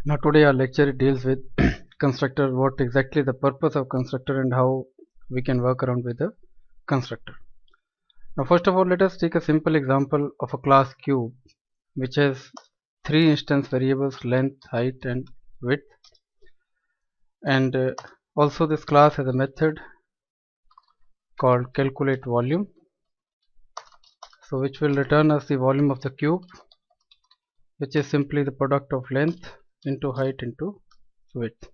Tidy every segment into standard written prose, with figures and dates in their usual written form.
Now today our lecture deals with constructor, what exactly the purpose of constructor and how we can work around with the constructor. Now first of all, let us take a simple example of a class cube which has three instance variables: length, height and width, and also this class has a method called calculate volume, so which will return us the volume of the cube, which is simply the product of length into height into width.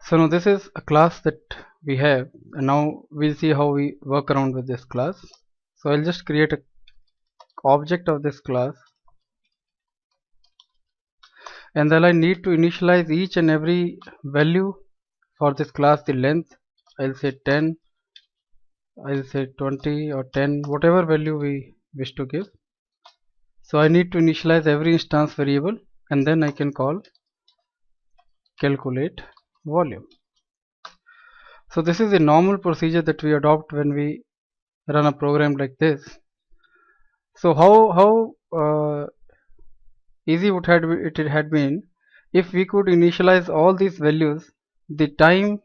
So now this is a class that we have, and now we'll see how we work around with this class. So I'll just create a object of this class, and then I need to initialize each and every value for this class. The length, I'll say 10, I'll say 20 or 10, whatever value we wish to give. So I need to initialize every instance variable, and then I can call calculate volume. So this is a normal procedure that we adopt when we run a program like this. So how easy it had been if we could initialize all these values the time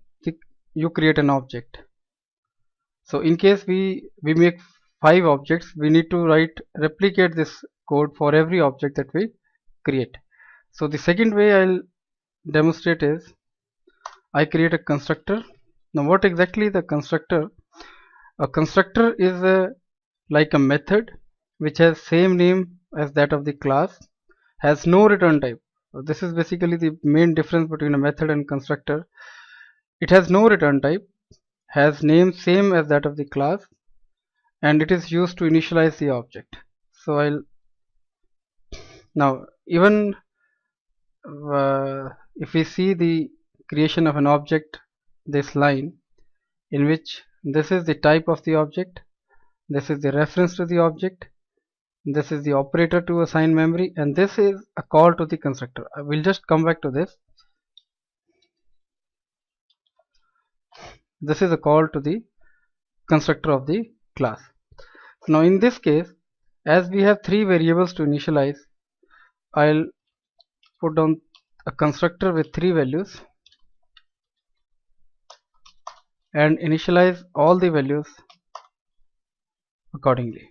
you create an object. So in case we make 5 objects, we need to replicate this code for every object that we create. So the second way I'll demonstrate is I create a constructor. Now what exactly the constructor? A constructor is like a method which has same name as that of the class, has no return type. So this is basically the main difference between a method and constructor. It has no return type, has name same as that of the class, and it is used to initialize the object. So I'll now even if we see the creation of an object, this line in which this is the type of the object, this is the reference to the object, this is the operator to assign memory, and this is a call to the constructor. I will just come back to this. This is a call to the constructor of the class. So now in this case, as we have 3 variables to initialize, I'll put down a constructor with 3 values and initialize all the values accordingly.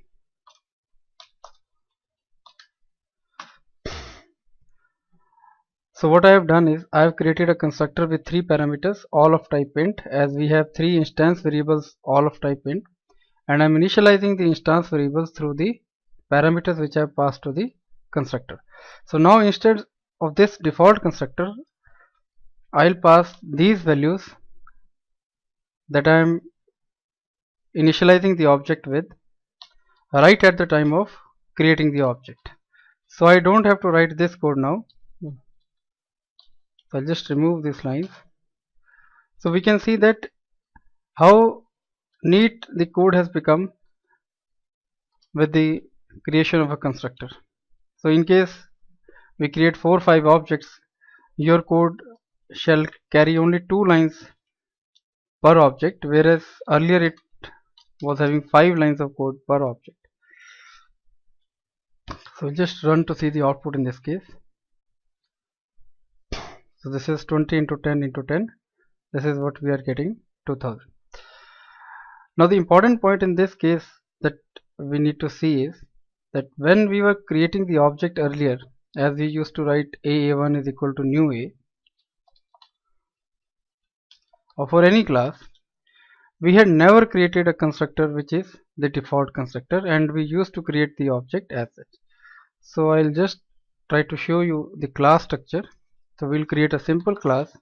So what I have done is I have created a constructor with 3 parameters, all of type int, as we have 3 instance variables all of type int, and I'm initializing the instance variables through the parameters which I have passed to the constructor. So now instead of this default constructor, I'll pass these values that I am initializing the object with right at the time of creating the object. So I don't have to write this code now. So I'll just remove these lines. So we can see that how neat the code has become with the creation of a constructor. So in case we create 4 or 5 objects, your code shall carry only 2 lines per object, whereas earlier it was having 5 lines of code per object. So just run to see the output in this case. So this is 20 into 10 into 10. This is what we are getting, 2000. Now the important point in this case that we need to see is that when we were creating the object earlier, as we used to write a1 is equal to new a, or for any class, we had never created a constructor which is the default constructor, and we used to create the object as such. So I'll just try to show you the class structure. So we'll create a simple class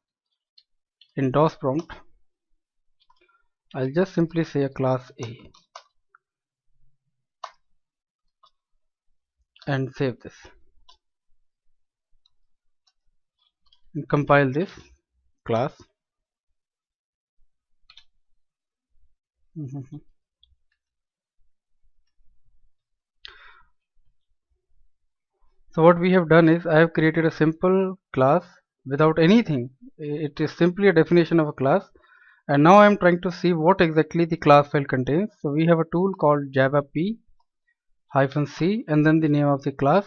in DOS prompt. I'll just simply say a class A and save this and compile this class. So what we have done is I have created a simple class without anything. It is simply a definition of a class, and now I am trying to see what exactly the class file contains. So we have a tool called java p -c and then the name of the class,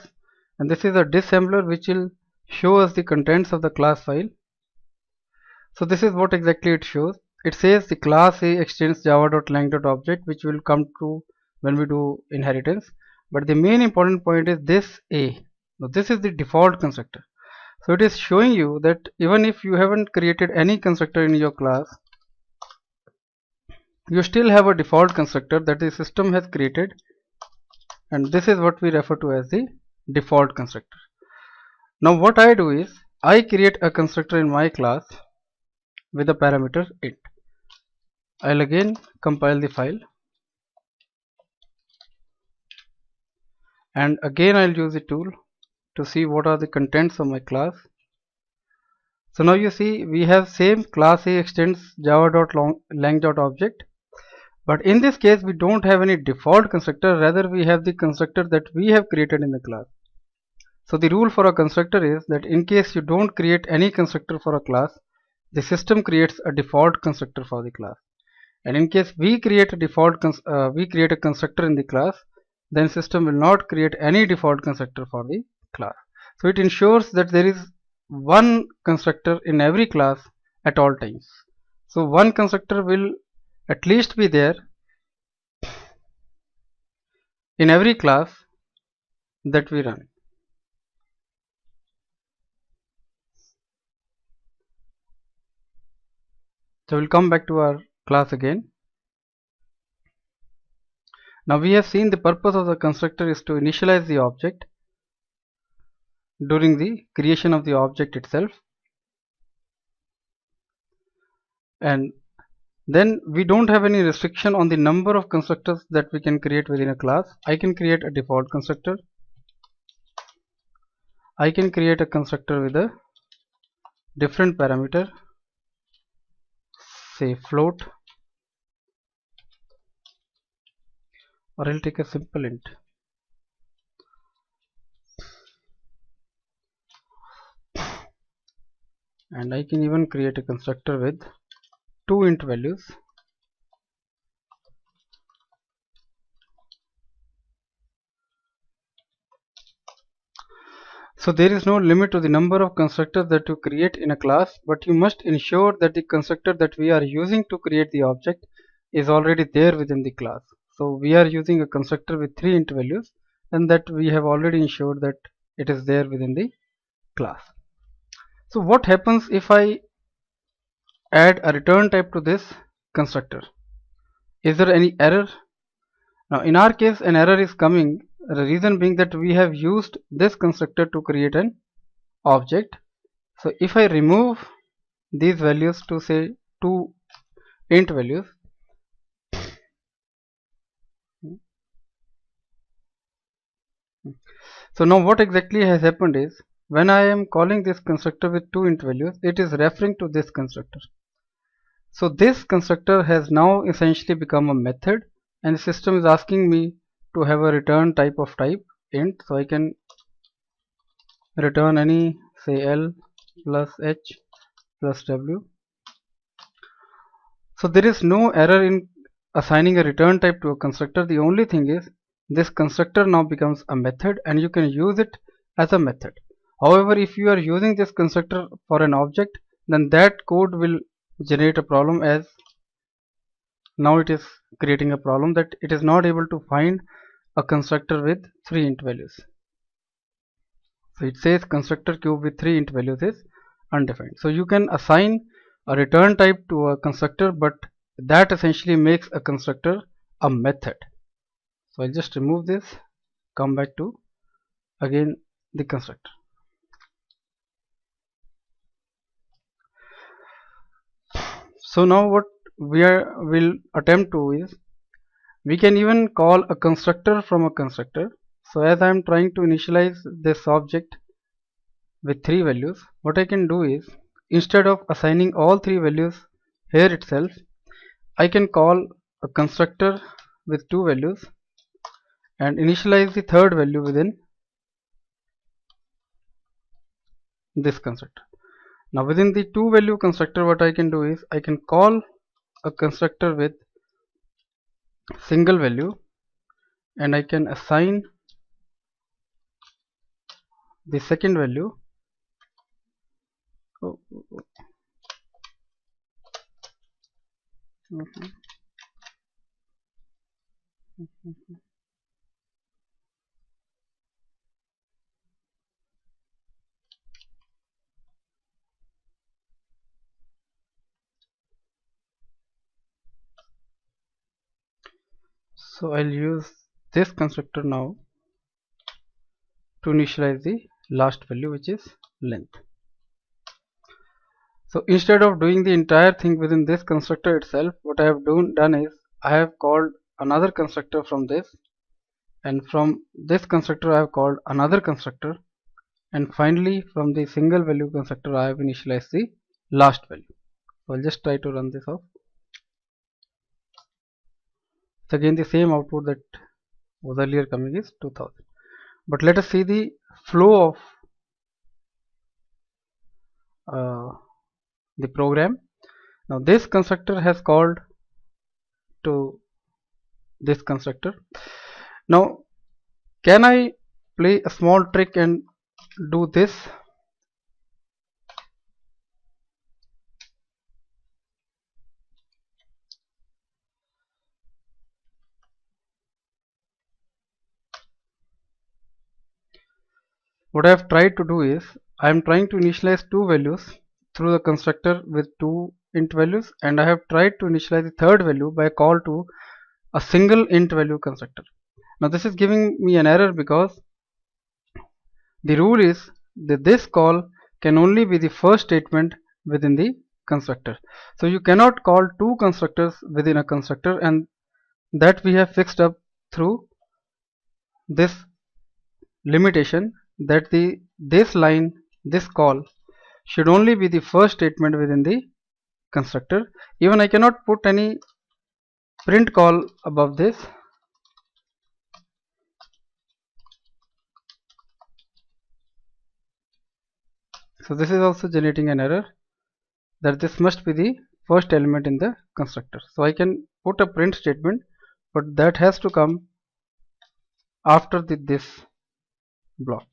and this is a disassembler which will show us the contents of the class file. So this is what exactly it shows. It says the class A extends java.lang.object, which will come to when we do inheritance. But the main important point is this A. Now this is the default constructor. So it is showing you that even if you haven't created any constructor in your class, you still have a default constructor that the system has created, and this is what we refer to as the default constructor. Now what I do is I create a constructor in my class with a parameter int. I'll again compile the file, and again I'll use the tool to see what are the contents of my class. So now you see we have same class A extends java.lang.object, but in this case we don't have any default constructor, rather we have the constructor that we have created in the class. So the rule for a constructor is that in case you don't create any constructor for a class, the system creates a default constructor for the class. And in case we create a constructor in the class, then system will not create any default constructor for the class. So it ensures that there is one constructor in every class at all times. So one constructor will at least be there in every class that we run. So we'll come back to our class again. Now we have seen the purpose of the constructor is to initialize the object during the creation of the object itself, and then we don't have any restriction on the number of constructors that we can create within a class. I can create a default constructor. I can create a constructor with a different parameter, say float, or I'll take a simple int. And I can even create a constructor with 2 int values. So there is no limit to the number of constructors that you create in a class, but you must ensure that the constructor that we are using to create the object is already there within the class. So we are using a constructor with 3 int values, and that we have already ensured that it is there within the class. So what happens if I add a return type to this constructor? Is there any error? Now in our case an error is coming, the reason being that we have used this constructor to create an object. So if I remove these values to say 2 int values, so now what exactly has happened is when I am calling this constructor with 2 int values, it is referring to this constructor. So this constructor has now essentially become a method, and the system is asking me to have a return type of type int. So I can return any, say L plus H plus W. So there is no error in assigning a return type to a constructor. The only thing is this constructor now becomes a method and you can use it as a method. However, if you are using this constructor for an object, then that code will generate a problem, as now it is creating a problem that it is not able to find a constructor with 3 int values. So it says constructor cube with 3 int values is undefined. So you can assign a return type to a constructor, but that essentially makes a constructor a method. So I'll just remove this, come back to again the constructor. So now what will attempt to is we can even call a constructor from a constructor. So as I am trying to initialize this object with 3 values, what I can do is instead of assigning all 3 values here itself, I can call a constructor with 2 values and initialize the third value within this constructor. Now within the 2 value constructor, what I can do is I can call a constructor with single value and I can assign the second value. Oh, oh, oh. Mhm. So I'll use this constructor now to initialize the last value, which is length. So instead of doing the entire thing within this constructor itself, what I have done is I have called another constructor from this, and from this constructor I have called another constructor, and finally from the single value constructor I have initialized the last value. So I'll just try to run this off. It's again the same output that was earlier coming is 2000. But let us see the flow of uh, the program. Now this constructor has called to this constructor. Now can I play a small trick and do this? What I have tried to do is I am trying to initialize two values through the constructor with two int values, and I have tried to initialize the third value by a call to a single int value constructor. Now this is giving me an error because the rule is that this call can only be the first statement within the constructor. So you cannot call two constructors within a constructor, and that we have fixed up through this limitation that this call should only be the first statement within the constructor. Even I cannot put any print call above this. So this is also generating an error that this must be the first element in the constructor. So I can put a print statement, but that has to come after this block.